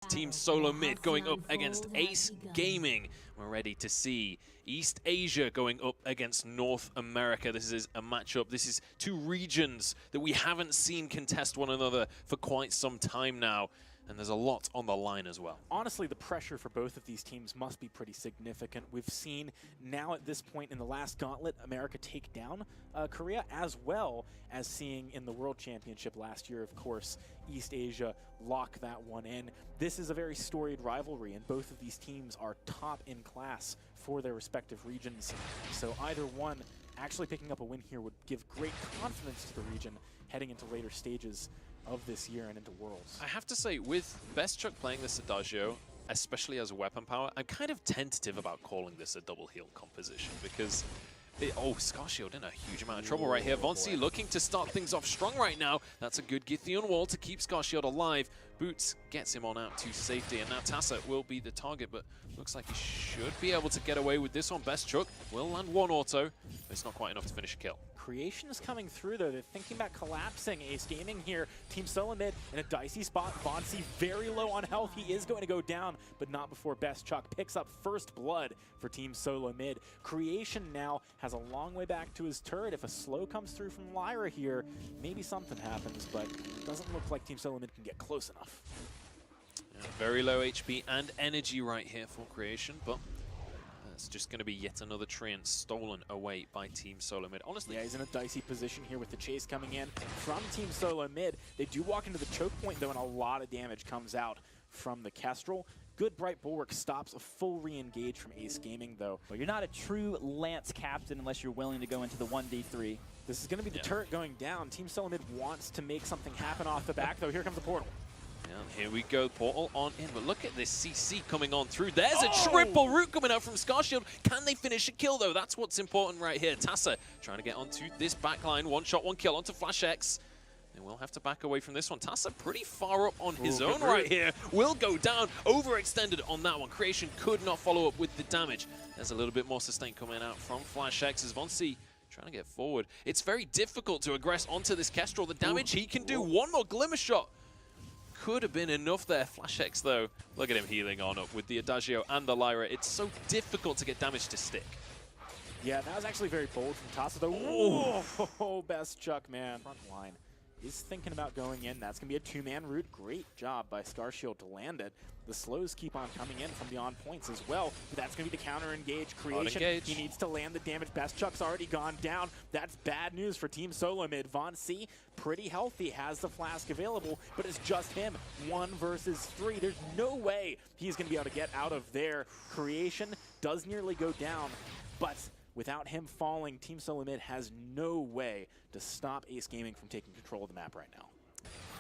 Team SOLOMID going up against Ace Gaming. We're ready to see East Asia going up against North America. This is a matchup. This is two regions that we haven't seen contest one another for quite some time now. And there's a lot on the line as well. Honestly, the pressure for both of these teams must be pretty significant. We've seen now at this point in the last gauntlet, America take down Korea, as well as seeing in the World Championship last year, of course, East Asia lock that one in. This is a very storied rivalry, and both of these teams are top in class for their respective regions. So either one actually picking up a win here would give great confidence to the region heading into later stages of this year and into Worlds. I have to say, with Bestchuck playing this Adagio, especially as a weapon power, I'm kind of tentative about calling this a double heal composition because Scarshield in a huge amount of trouble right here. Vonsi looking to start things off strong right now. That's a good Githyon wall to keep Scarshield alive. Boots gets him on out to safety, and now Tassa will be the target, but looks like he should be able to get away with this one. Bestchuck will land one auto, but it's not quite enough to finish a kill. Creation is coming through, though. They're thinking about collapsing Ace Gaming here. Team SOLOMID in a dicey spot. Vonsi very low on health. He is going to go down, but not before Bestchuck picks up first blood for Team SOLOMID. Creation now has a long way back to his turret. If a slow comes through from Lyra here, maybe something happens, but it doesn't look like Team SOLOMID can get close enough. Yeah, very low HP and energy right here for Creation, but it's just going to be yet another Treant stolen away by Team SOLOMID. Honestly, yeah, he's in a dicey position here with the chase coming in from Team SOLOMID. They do walk into the choke point, though, and a lot of damage comes out from the Kestrel. Good Bright Bulwark stops a full re-engage from Ace Gaming, though. Well, you're not a true Lance captain unless you're willing to go into the 1v3. This is going to be the turret going down. Team SOLOMID wants to make something happen off the back, though. Here comes the portal. Yeah, here we go, portal on in, but look at this CC coming on through. There's a triple root coming out from Scarshield. Can they finish a kill, though? That's what's important right here. Tassa trying to get onto this backline. One shot, one kill onto Flash X. They will have to back away from this one. Tassa pretty far up on his own right here. Will go down, overextended on that one. Creation could not follow up with the damage. There's a little bit more sustain coming out from Flash X as Vonsi trying to get forward. It's very difficult to aggress onto this Kestrel. The damage he can do. One more Glimmer Shot. Could have been enough there. Flash X, though, look at him healing on up with the Adagio and the Lyra. It's so difficult to get damage to stick. Yeah, that was actually very bold from Tassa, though. Oh, Bestchuck, man. Front line is thinking about going in. That's going to be a two-man route. Great job by Scarshield to land it. The slows keep on coming in from beyond points as well. But that's going to be the counter-engage Creation. He needs to land the damage. Bestchuck's already gone down. That's bad news for Team SOLOMID. Vonsi, pretty healthy, has the flask available, but it's just him. 1 versus 3. There's no way he's going to be able to get out of there. Creation does nearly go down, but without him falling, Team SOLOMID has no way to stop Ace Gaming from taking control of the map right now.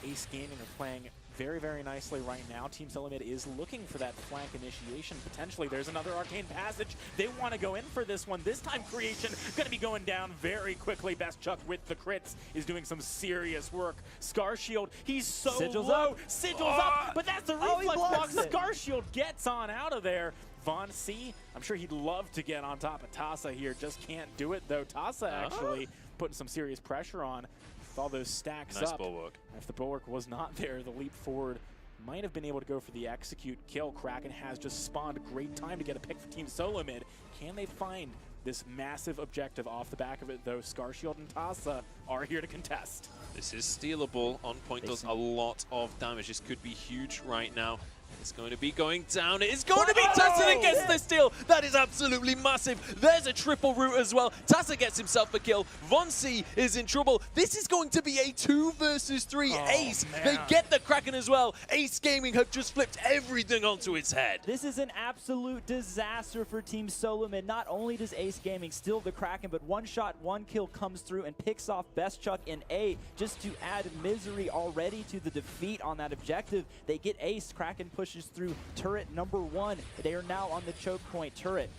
Ace Gaming are playing very, very nicely right now. Team SOLOMID is looking for that flank initiation. Potentially, there's another Arcane Passage. They want to go in for this one. This time, Creation going to be going down very quickly. Bestchuck with the crits is doing some serious work. Scarshield, he's so low. Sigils up, but that's the reflex block. Scarshield gets on out of there. Vonsi, I'm sure he'd love to get on top of Tassa here, just can't do it, though. Tassa actually putting some serious pressure on with all those stacks up. Nice bulwark. If the bulwark was not there, the leap forward might have been able to go for the execute kill. Kraken has just spawned a great time to get a pick for Team SOLOMID. Can they find this massive objective off the back of it, though? Scarshield and Tassa are here to contest. This is stealable. On point does a lot of damage. This could be huge right now. It's going to be going down. It is going to be Tassa that gets the steal. That is absolutely massive. There's a triple root as well. Tassa gets himself a kill. Vonsi is in trouble. This is going to be a 2 versus 3 Ace. Man. They get the Kraken as well. Ace Gaming have just flipped everything onto its head. This is an absolute disaster for Team SOLOMID. Not only does Ace Gaming steal the Kraken, but 1 shot, 1 kill comes through and picks off Bestchuck in A just to add misery already to the defeat on that objective. They get Ace. Kraken pushes through turret number 1. They are now on the choke point turret.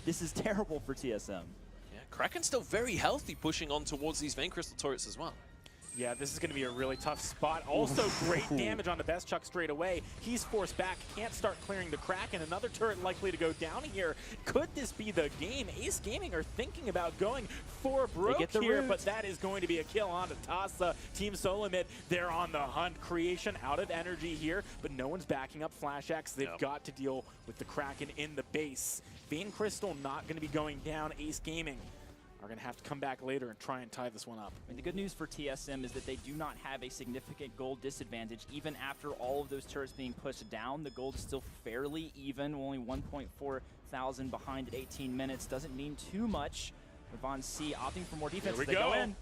This is terrible for TSM. Yeah, Kraken's still very healthy, pushing on towards these Vein Crystal turrets as well. Yeah, this is going to be a really tough spot. Also, great damage on the Best Chuck straight away. He's forced back, can't start clearing the Kraken. Another turret likely to go down here. Could this be the game? Ace Gaming are thinking about going for broke here, but that is going to be a kill onto Tasa. Team SOLOMID, they're on the hunt. Creation out of energy here, but no one's backing up Flash X. They've got to deal with the Kraken in the base. Vein Crystal not going to be going down. Ace Gaming are going to have to come back later and try and tie this one up. And the good news for TSM is that they do not have a significant gold disadvantage. Even after all of those turrets being pushed down, the gold is still fairly even, only 1.4 thousand behind at 18 minutes. Doesn't mean too much. Von C opting for more defense. Here we they go in.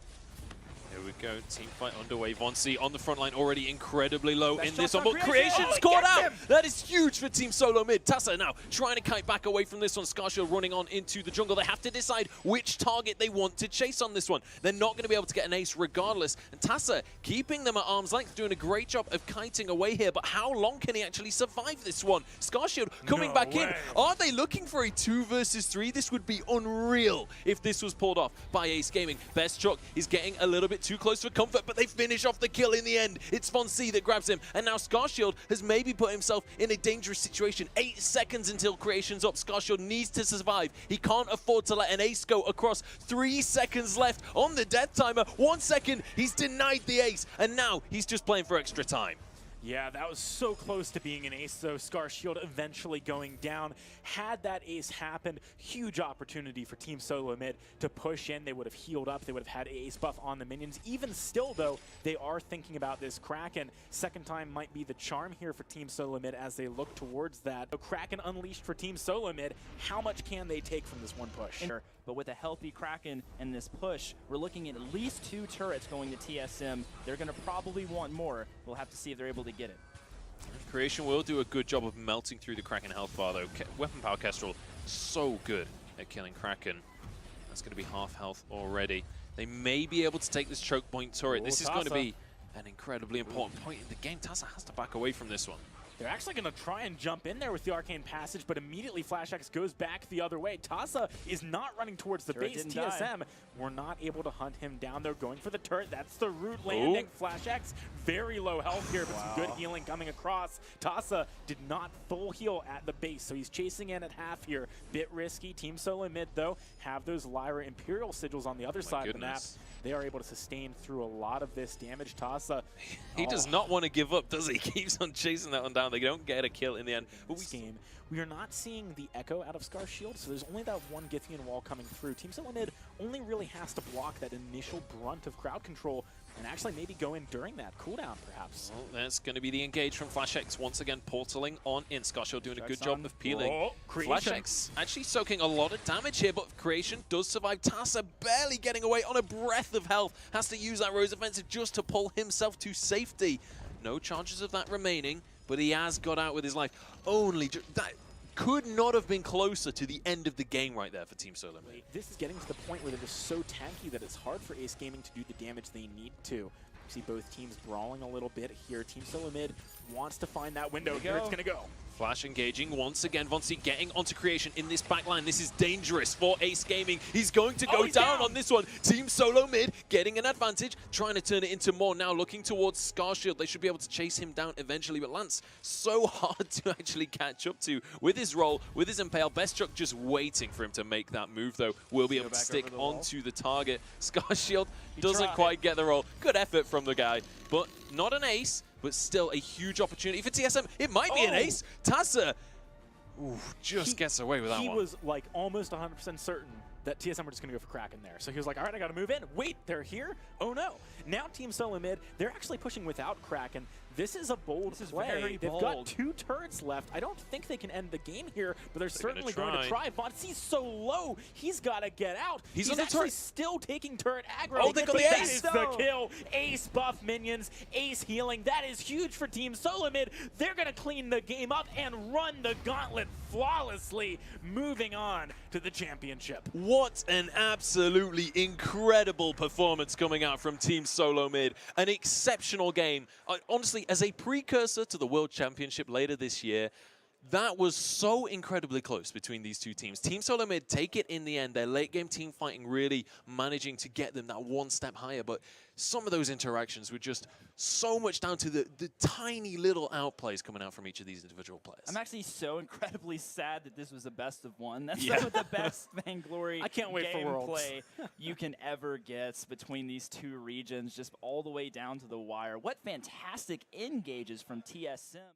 Here we go, team fight underway. Von C on the front line, already incredibly low in this one, but Creation's Creation's caught out! That is huge for Team SOLOMID. Tasa now trying to kite back away from this one. Scarshield running on into the jungle. They have to decide which target they want to chase on this one. They're not going to be able to get an ace regardless. And Tasa keeping them at arm's length, doing a great job of kiting away here, but how long can he actually survive this one? Scarshield coming back in. Are they looking for a 2 versus 3? This would be unreal if this was pulled off by Ace Gaming. Best Chuck is getting a little bit too close for comfort, but they finish off the kill in the end. It's Von C that grabs him, and now Scarshield has maybe put himself in a dangerous situation. 8 seconds until Creation's up. Scarshield needs to survive. He can't afford to let an ace go across. 3 seconds left on the death timer. 1 second, he's denied the ace, and now he's just playing for extra time. Yeah, that was so close to being an ace, though. Scarshield eventually going down. Had that ace happened, huge opportunity for Team SOLOMID to push in. They would have healed up. They would have had ace buff on the minions. Even still, though, they are thinking about this Kraken. Second time might be the charm here for Team SOLOMID as they look towards that. So Kraken unleashed for Team SOLOMID. How much can they take from this one push? But with a healthy Kraken and this push, we're looking at least 2 turrets going to TSM. They're going to probably want more. We'll have to see if they're able to get it. Creation will do a good job of melting through the Kraken health bar, though. Weapon Power Kestrel, so good at killing Kraken. That's going to be half health already. They may be able to take this choke point turret. This is going to be an incredibly important point in the game. Tasa has to back away from this one. They're actually going to try and jump in there with the Arcane Passage, but immediately Flash X goes back the other way. Tasa is not running towards the base. TSM were not able to hunt him down. They're going for the turret. That's the root landing. Flash X, very low health here, but some good healing coming across. Tasa did not full heal at the base, so he's chasing in at half here. Bit risky. Team SOLOMID, though, have those Lyra Imperial sigils on the other side of the map. They are able to sustain through a lot of this damage. Tasa, he does not want to give up, does he? He keeps on chasing that one down. They don't get a kill in the end. But we are not seeing the echo out of Scarshield, so there's only that one Githian wall coming through. Team SOLOMID only really has to block that initial brunt of crowd control and actually maybe go in during that cooldown, perhaps. Well, that's going to be the engage from Flash X once again, portaling on in. Scarshield doing a good job of peeling. Flash X actually soaking a lot of damage here, but Creation does survive. Tasa barely getting away on a breath of health. Has to use that Rose Offensive just to pull himself to safety. No charges of that remaining, but he has got out with his life. That could not have been closer to the end of the game right there for Team SOLOMID. This is getting to the point where they're just so tanky that it's hard for Ace Gaming to do the damage they need to. You see both teams brawling a little bit here. Team SOLOMID wants to find that window. Here it's going to go. Flash engaging once again. Von C getting onto Creation in this backline. This is dangerous for Ace Gaming. He's going to go down on this one. Team SOLOMID getting an advantage, trying to turn it into more now, looking towards Scarshield. They should be able to chase him down eventually, but Lance, so hard to actually catch up to with his roll, with his impale. Best Chuck just waiting for him to make that move, though. Will be able to stick onto the target. Scarshield doesn't quite get the roll. Good effort from the guy, but not an ace. But still a huge opportunity for TSM. It might be an ace. Tasa just gets away with that one. He was like almost 100% certain that TSM were just going to go for Kraken there. So he was like, all right, I got to move in. Wait, they're here? Oh, no. Now Team SOLOMID, they're actually pushing without Kraken. This is a bold play. They've got 2 turrets left. I don't think they can end the game here, but they're certainly going to try. Von C's so low, he's got to get out. He's actually still taking turret aggro. Oh, they got the That ace. is the kill. Ace buff minions, ace healing. That is huge for Team SOLOMID. They're going to clean the game up and run the gauntlet flawlessly, moving on to the championship. What an absolutely incredible performance coming out from Team SOLOMID. An exceptional game. Honestly, as a precursor to the World Championship later this year, That was so incredibly close between these two teams. Team SOLOMID take it in the end. Their late game team fighting really managing to get them that one step higher. But some of those interactions were just so much down to the tiny little outplays coming out from each of these individual players. I'm actually so incredibly sad that this was a best of one. That's some of the best Vainglory I can't wait for Worlds. gameplay you can ever get between these two regions, just all the way down to the wire. What fantastic engages from TSM.